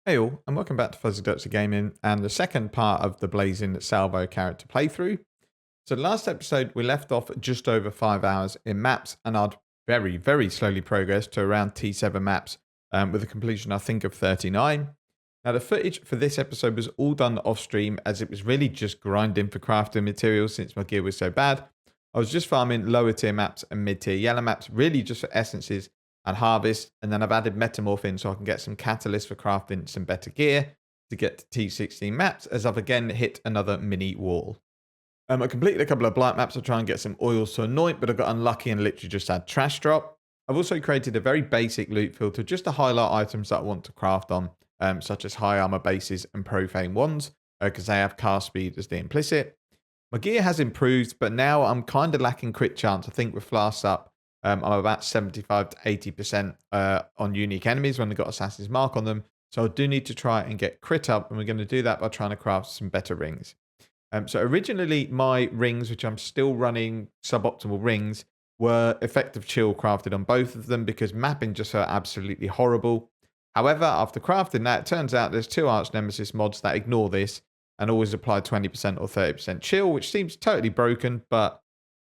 Hey all, and welcome back to Fuzzy Ducks of Gaming and the second part of the Blazing Salvo character playthrough. So last episode we left off at just over 5 hours in maps, and I'd very slowly progressed to around T7 maps with a completion I think of 39. Now the footage for this episode was all done off stream as it was really just grinding for crafting materials since my gear was so bad. I was just farming lower tier maps and mid tier yellow maps really just for essences and harvest, and then I've added metamorph in so I can get some catalyst for crafting some better gear to get to T16 maps, as I've again hit another mini wall. I completed a couple of blight maps to try and get some oils to anoint, but I got unlucky and literally just had trash drop. I've also created a very basic loot filter just to highlight items that I want to craft on, such as high armor bases and profane wands, because they have cast speed as the implicit. My gear has improved, but now I'm kind of lacking crit chance. I think with flasks up, I'm about 75 to 80% on unique enemies when they've got Assassin's Mark on them. So I do need to try and get crit up, and we're going to do that by trying to craft some better rings. So originally my rings, which I'm still running suboptimal rings, were effective chill crafted on both of them because mapping just felt absolutely horrible. However, after crafting that, it turns out there's two Arch Nemesis mods that ignore this and always apply 20% or 30% chill, which seems totally broken, but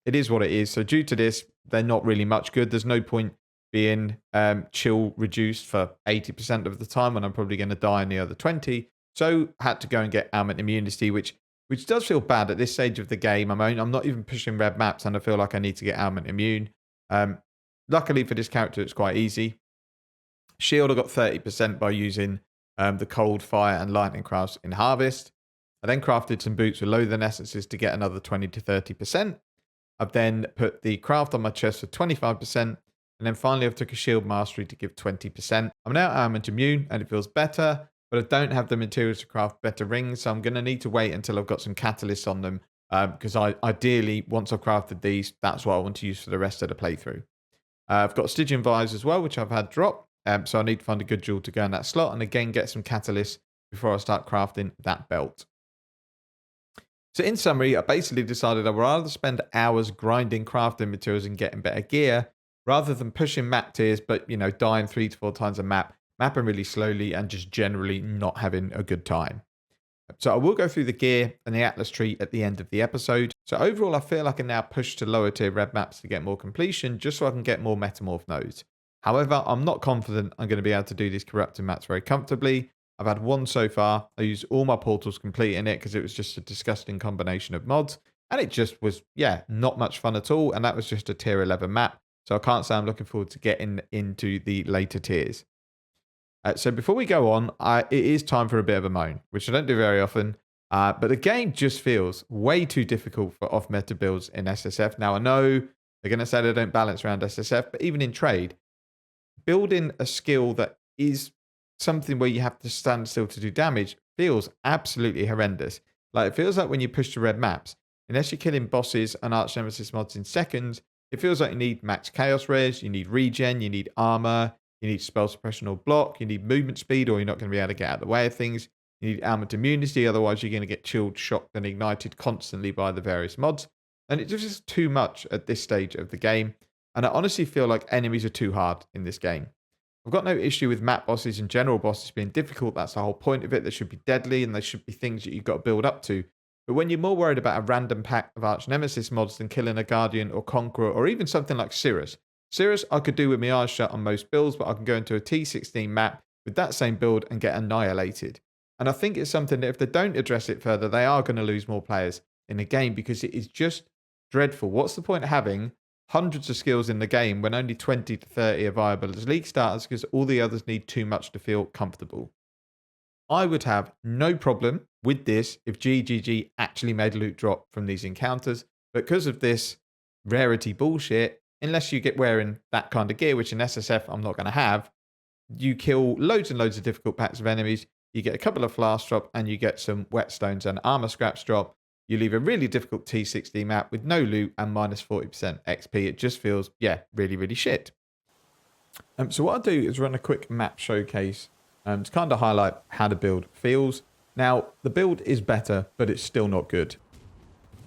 it is what it is. So due to this, they're not really much good. There's no point being chill reduced for 80% of the time when I'm probably going to die in the other 20. So I had to go and get Ailment immunity, which does feel bad at this stage of the game. I'm not even pushing red maps and I feel like I need to get Ailment immune. Luckily for this character, it's quite easy. Shield I got 30% by using the cold, fire and lightning crafts in Harvest. I then crafted some boots with loathing essences to get another 20 to 30%. I've then put the craft on my chest for 25%. And then finally, I've took a shield mastery to give 20%. I'm now Ailment immune and it feels better, but I don't have the materials to craft better rings. So I'm going to need to wait until I've got some catalysts on them. Because ideally, once I've crafted these, that's what I want to use for the rest of the playthrough. I've got Stygian Vise as well, which I've had drop. So I need to find a good jewel to go in that slot. And again, get some catalysts before I start crafting that belt. So in summary, I basically decided I would rather spend hours grinding crafting materials and getting better gear rather than pushing map tiers, but, dying 3 to 4 times a map, mapping really slowly and just generally not having a good time. So I will go through the gear and the Atlas tree at the end of the episode. So overall, I feel I can now push to lower tier red maps to get more completion just so I can get more metamorph nodes. However, I'm not confident I'm going to be able to do these corrupted maps very comfortably. I've had one so far. I used all my portals complete in it because it was just a disgusting combination of mods. And it just was, not much fun at all. And that was just a tier 11 map. So I can't say I'm looking forward to getting into the later tiers. So before we go on, it is time for a bit of a moan, which I don't do very often. But the game just feels way too difficult for off-meta builds in SSF. Now, I know they're going to say they don't balance around SSF, but even in trade, building a skill that is something where you have to stand still to do damage feels absolutely horrendous. Like, it feels like when you push to red maps, unless you're killing bosses and Arch Nemesis mods in seconds, it feels like you need max chaos res, you need regen, you need armor, you need spell suppression or block, you need movement speed or you're not going to be able to get out of the way of things, you need Ailment immunity, otherwise you're going to get chilled, shocked and ignited constantly by the various mods. And it just is too much at this stage of the game. And I honestly feel like enemies are too hard in this game. I've got no issue with map bosses and general bosses being difficult. That's the whole point of it. They should be deadly and they should be things that you've got to build up to. But when you're more worried about a random pack of Arch Nemesis mods than killing a Guardian or Conqueror or even something like Cirrus. Cirrus I could do with my eyes shut on most builds, but I can go into a T16 map with that same build and get annihilated. And I think it's something that if they don't address it further, they are going to lose more players in the game because it is just dreadful. What's the point of having hundreds of skills in the game when only 20 to 30 are viable as league starters because all the others need too much to feel comfortable? I would have no problem with this if GGG actually made a loot drop from these encounters, but because of this rarity bullshit, unless you get wearing that kind of gear, which in SSF I'm not going to have, you kill loads and loads of difficult packs of enemies, you get a couple of flasks drop, and you get some whetstones and armor scraps drop. You leave a really difficult T60 map with no loot and minus 40% XP. It just feels, really shit. So what I'll do is run a quick map showcase to kind of highlight how the build feels. Now, the build is better, but it's still not good.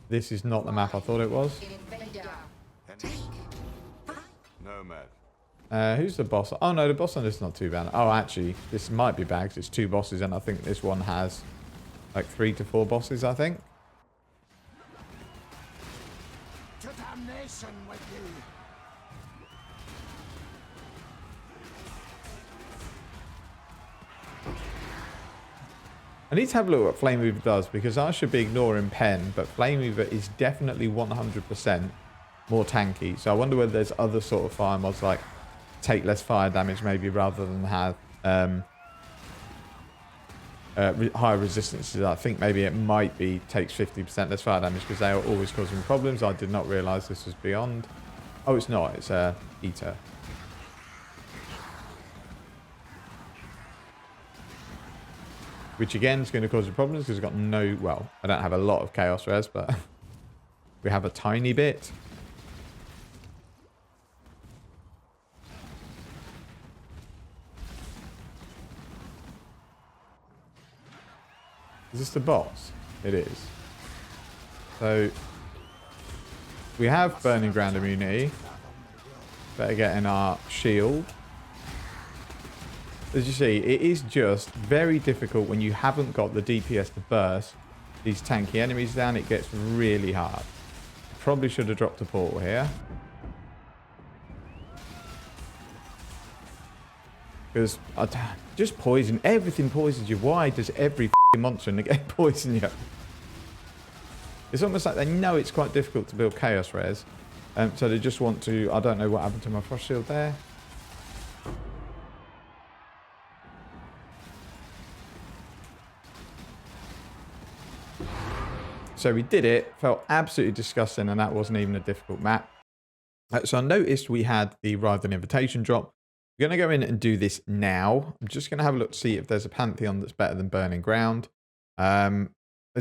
This is not the map I thought it was. Nomad. Who's the boss? Oh no, the boss on this is not too bad. Oh, actually, this might be bad 'cause it's 2 bosses, and I think this one has like 3 to 4 bosses, I think. To damnation with you. I need to have a look at what Flame Weaver does, because I should be ignoring Pen, but Flame Weaver is definitely 100% more tanky. So I wonder whether there's other sort of fire mods like take less fire damage maybe rather than have higher resistances. I think maybe it might be takes 50% less fire damage because they are always causing problems. I did not realise this was beyond. Oh, it's not. It's a Eater. Which again is going to cause you problems because I've got no... Well, I don't have a lot of Chaos Res, but we have a tiny bit. Is this the boss? It is. So we have Burning Ground immunity. Better get in our shield. As you see, it is just very difficult when you haven't got the DPS to burst these tanky enemies down. It gets really hard. Probably should have dropped a portal here. Because just poison. Everything poisons you. Why does every monster in the game poison you? It's almost like they know it's quite difficult to build Chaos Res. So they just want to... I don't know what happened to my Frost Shield there. So we did it. Felt absolutely disgusting, and that wasn't even a difficult map. So I noticed we had the Writhing invitation drop. We're going to go in and do this now. I'm just going to have a look to see if there's a Pantheon that's better than Burning Ground. Let's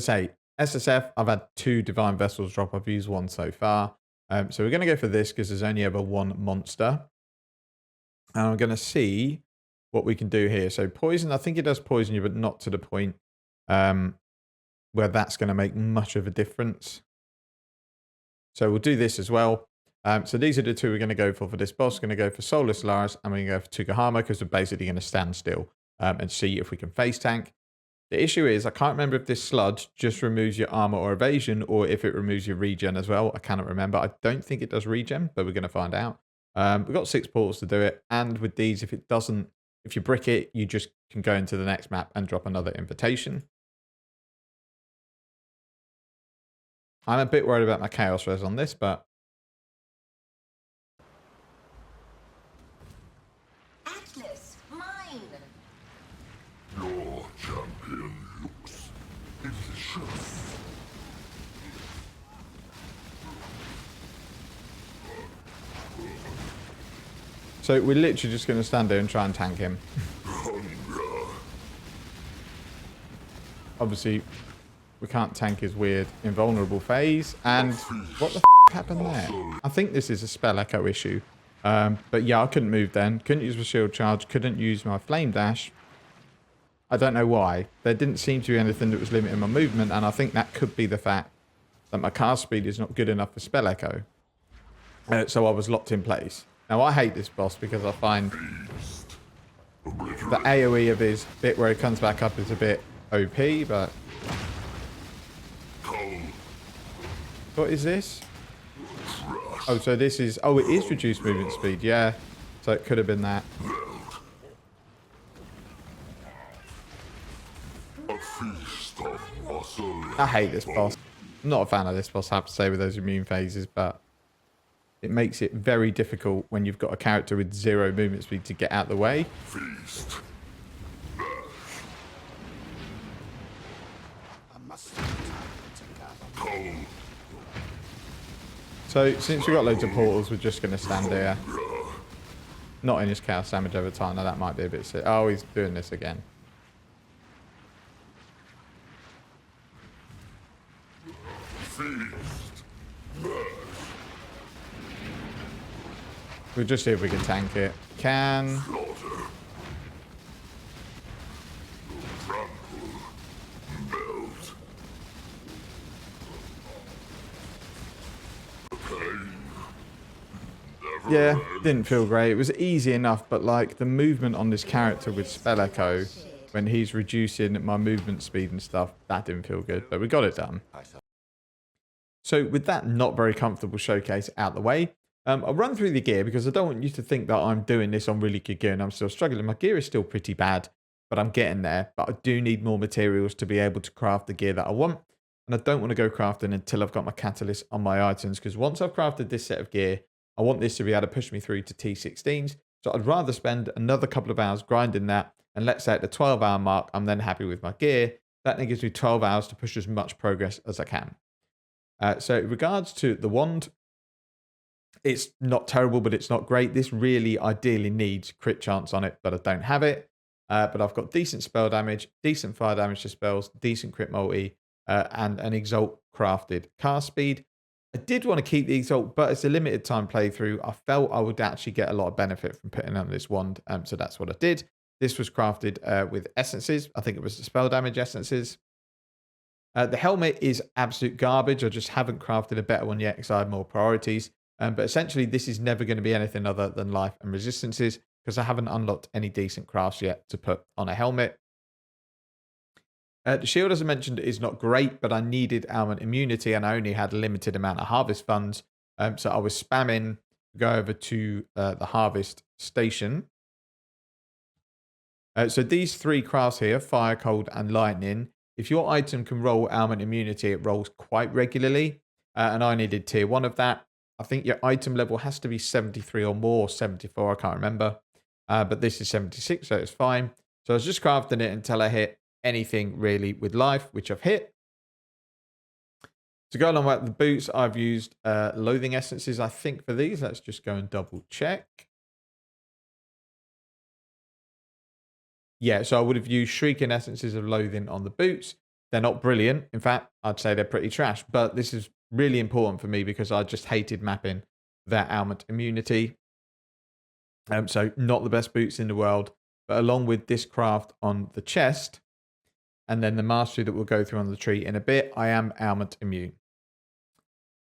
say SSF, I've had 2 Divine Vessels drop. I've used 1 so far. So we're going to go for this because there's only ever 1 monster. And I'm going to see what we can do here. So poison, I think it does poison you, but not to the point where that's going to make much of a difference. So we'll do this as well. So these are the 2 we're going to go for this boss. We're going to go for Soulless Lars, and we're going to go for Tukahama because we're basically going to stand still and see if we can face tank. The issue is I can't remember if this sludge just removes your armor or evasion, or if it removes your regen as well. I cannot remember. I don't think it does regen, but we're going to find out. We've got 6 portals to do it, and with these, if you brick it, you just can go into the next map and drop another invitation. I'm a bit worried about my Chaos Res on this, but... Atlas, mine! Your champion looks delicious. So we're literally just going to stand there and try and tank him. Obviously, we can't tank his weird invulnerable phase. And what the f happened there? I think this is a spell echo issue. But yeah, I couldn't move then. Couldn't use my shield charge. Couldn't use my flame dash. I don't know why. There didn't seem to be anything that was limiting my movement. And I think that could be the fact that my cast speed is not good enough for spell echo. So I was locked in place. Now I hate this boss because I find the AoE of his bit where he comes back up is a bit OP, but... What is this? Oh, so this is... Oh, it is reduced movement speed, yeah. So it could have been that. I hate this boss. I'm not a fan of this boss, I have to say, with those immune phases, but it makes it very difficult when you've got a character with 0 movement speed to get out the way. So, since we've got loads of portals, we're just going to stand here. Not in his chaos damage over time. Now, that might be a bit sick. Oh, he's doing this again. We'll just see if we can tank it. Can... Yeah, didn't feel great. It was easy enough, but like the movement on this character with Spell Echo, when he's reducing my movement speed and stuff, that didn't feel good, but we got it done. So with that not very comfortable showcase out the way, I'll run through the gear because I don't want you to think that I'm doing this on really good gear and I'm still struggling. My gear is still pretty bad, but I'm getting there. But I do need more materials to be able to craft the gear that I want. And I don't want to go crafting until I've got my catalyst on my items, because once I've crafted this set of gear, I want this to be able to push me through to T16s. So I'd rather spend another couple of hours grinding that. And let's say at the 12-hour mark, I'm then happy with my gear. That then gives me 12 hours to push as much progress as I can. So in regards to the wand, it's not terrible, but it's not great. This really ideally needs crit chance on it, but I don't have it. But I've got decent spell damage, decent fire damage to spells, decent crit multi, and an Exalt crafted cast speed. I did want to keep the Exalt, but it's a limited time playthrough. I felt I would actually get a lot of benefit from putting on this wand, so that's what I did. This was crafted with essences. I think it was the spell damage essences. The helmet is absolute garbage. I just haven't crafted a better one yet because I had more priorities. But essentially, this is never going to be anything other than life and resistances because I haven't unlocked any decent crafts yet to put on a helmet. The shield, as I mentioned, is not great, but I needed Ailment immunity and I only had a limited amount of harvest funds. So I was spamming go over to the harvest station. So these three crafts here, fire, cold, and lightning, if your item can roll Ailment immunity, it rolls quite regularly. And I needed tier 1 of that. I think your item level has to be 73 or more, 74, I can't remember. But this is 76, so it's fine. So I was just crafting it until I hit anything really with life, which I've hit. To go along with the boots, I've used loathing essences, I think, for these. Let's just go and double check. Yeah, so I would have used shrieking essences of loathing on the boots. They're not brilliant. In fact, I'd say they're pretty trash. But this is really important for me because I just hated mapping that Ailment immunity. So not the best boots in the world. But along with this craft on the chest, and then the mastery that we'll go through on the tree in a bit, I am Ailment immune.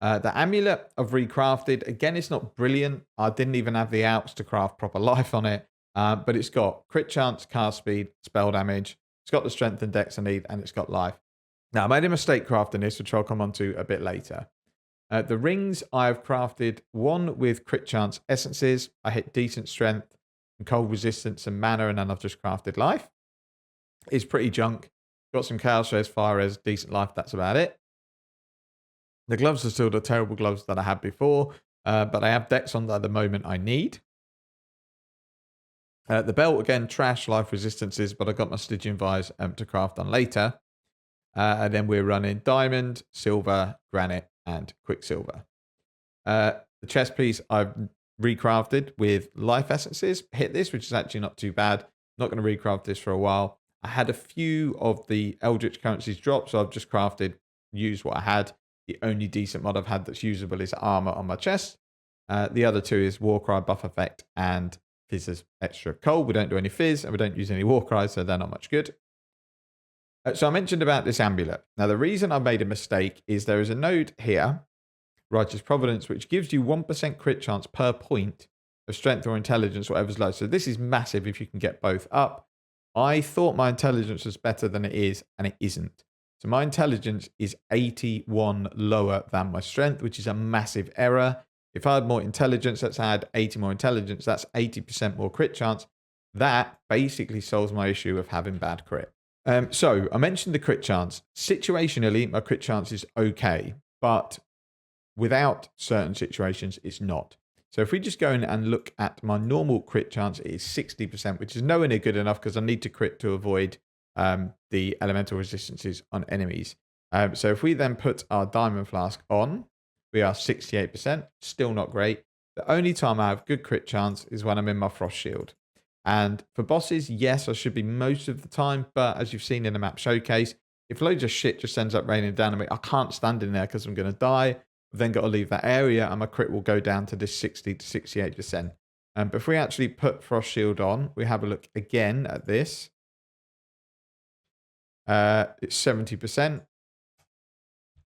The amulet I've recrafted. Again, it's not brilliant. I didn't even have the outs to craft proper life on it. But it's got crit chance, cast speed, spell damage. It's got the strength and dex I need, and it's got life. Now, I made a mistake crafting this, which I'll come on to a bit later. The rings, I've crafted one with crit chance essences. I hit decent strength and cold resistance and mana, and then I've just crafted life. It's pretty junk. Got some chaos res, fire res, decent life. That's about it. The gloves are still the terrible gloves that I had before, but I have dex on at the moment I need. The belt, again, trash, life resistances, but I got my Stygian Vise to craft on later. And then we're running diamond, silver, granite, and quicksilver. The chest piece I've recrafted with life essences. Hit this, which is actually not too bad. Not going to recraft this for a while. I had a few of the Eldritch currencies drop, so I've just used what I had. The only decent mod I've had that's usable is armor on my chest. The other two is Warcry buff effect and Fizz's extra cold. We don't do any fizz and we don't use any Warcry, so they're not much good. So I mentioned about this amulet. Now, the reason I made a mistake is there is a node here, Righteous Providence, which gives you 1% crit chance per point of strength or intelligence, whatever's low. So this is massive if you can get both up. I thought my intelligence was better than it is, and it isn't. So my intelligence is 81 lower than my strength, which is a massive error. If I had more intelligence, let's add 80 more intelligence, that's 80% more crit chance. That basically solves my issue of having bad crit. So I mentioned the crit chance. Situationally, my crit chance is okay, but without certain situations, it's not. So if we just go in and look at my normal crit chance, it is 60%, which is nowhere near good enough because I need to crit to avoid the elemental resistances on enemies. So if we then put our diamond flask on, we are 68%, still not great. The only time I have good crit chance is when I'm in my frost shield. And for bosses, yes, I should be most of the time, but as you've seen in the map showcase, if loads of shit just ends up raining down on me, I can't stand in there because I'm going to die. I've then got to leave that area and my crit will go down to this 60 to 68%. But if we actually put frost shield on, we have a look again at this. It's 70%.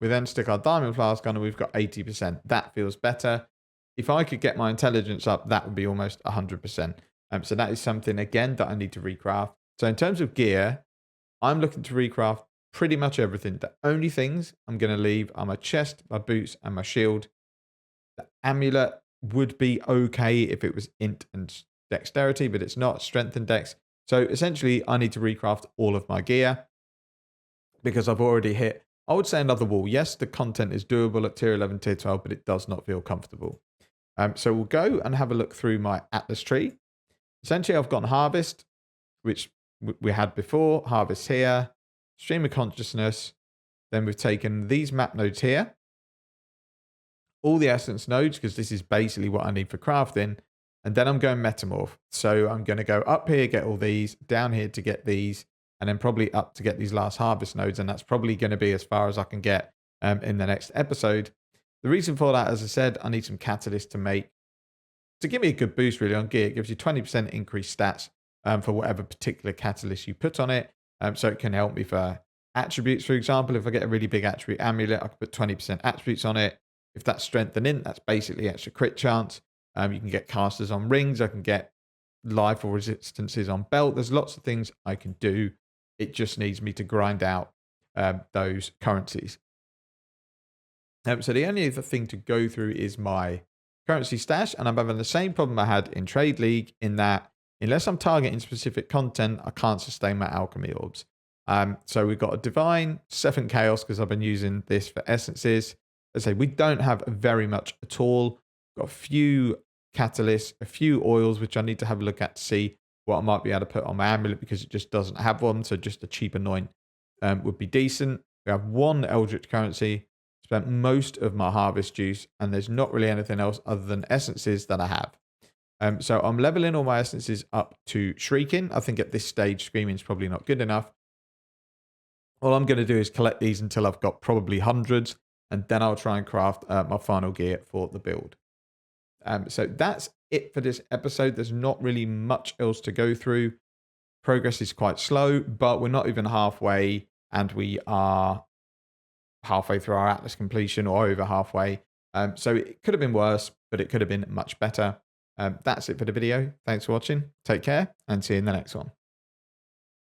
We then stick our diamond flask on and we've got 80%. That feels better. if I could get my intelligence up, that would be almost 100%. So that is something, again, that I need to recraft. So in terms of gear, I'm looking to recraft pretty much everything. The only things I'm going to leave are my chest, my boots, and my shield. The amulet would be okay if it was int and dexterity, but it's not. Strength and dex. So essentially, I need to recraft all of my gear because I've already hit, I would say, another wall. Yes, the content is doable at tier 11, tier 12, but it does not feel comfortable. So we'll go and have a look through my Atlas tree. Essentially, I've got Harvest, which we had before. Harvest here. Stream of Consciousness. Then we've taken these map nodes here. All the essence nodes, because this is basically what I need for crafting. And then I'm going Metamorph. So I'm going to go up here, get all these, down here to get these, and then probably up to get these last Harvest nodes. And that's probably going to be as far as I can get in the next episode. The reason for that, as I said, I need some catalyst to give me a good boost really on gear. It gives you 20% increased stats for whatever particular catalyst you put on it. So it can help me for attributes, for example. If I get a really big attribute amulet, I can put 20% attributes on it. If that's strength and int, that's basically extra crit chance. You can get casters on rings. I can get life or resistances on belt. There's lots of things I can do. It just needs me to grind out those currencies. So the only other thing to go through is my currency stash, and I'm having the same problem I had in Trade League in that unless I'm targeting specific content, I can't sustain my alchemy orbs. So we've got a divine, 7 chaos because I've been using this for essences. As I say, we don't have very much at all. Got a few catalysts, a few oils, which I need to have a look at to see what I might be able to put on my amulet because it just doesn't have one. So just a cheap anoint would be decent. We have 1 eldritch currency. Spent most of my harvest juice, and there's not really anything else other than essences that I have. So I'm leveling all my essences up to Shrieking. I think at this stage, Screaming is probably not good enough. All I'm going to do is collect these until I've got probably hundreds, and then I'll try and craft my final gear for the build. So that's it for this episode. There's not really much else to go through. Progress is quite slow, but we're not even halfway, and we are halfway through our Atlas completion or over halfway. So it could have been worse, but it could have been much better. That's it for the video. Thanks for watching. Take care and see you in the next one.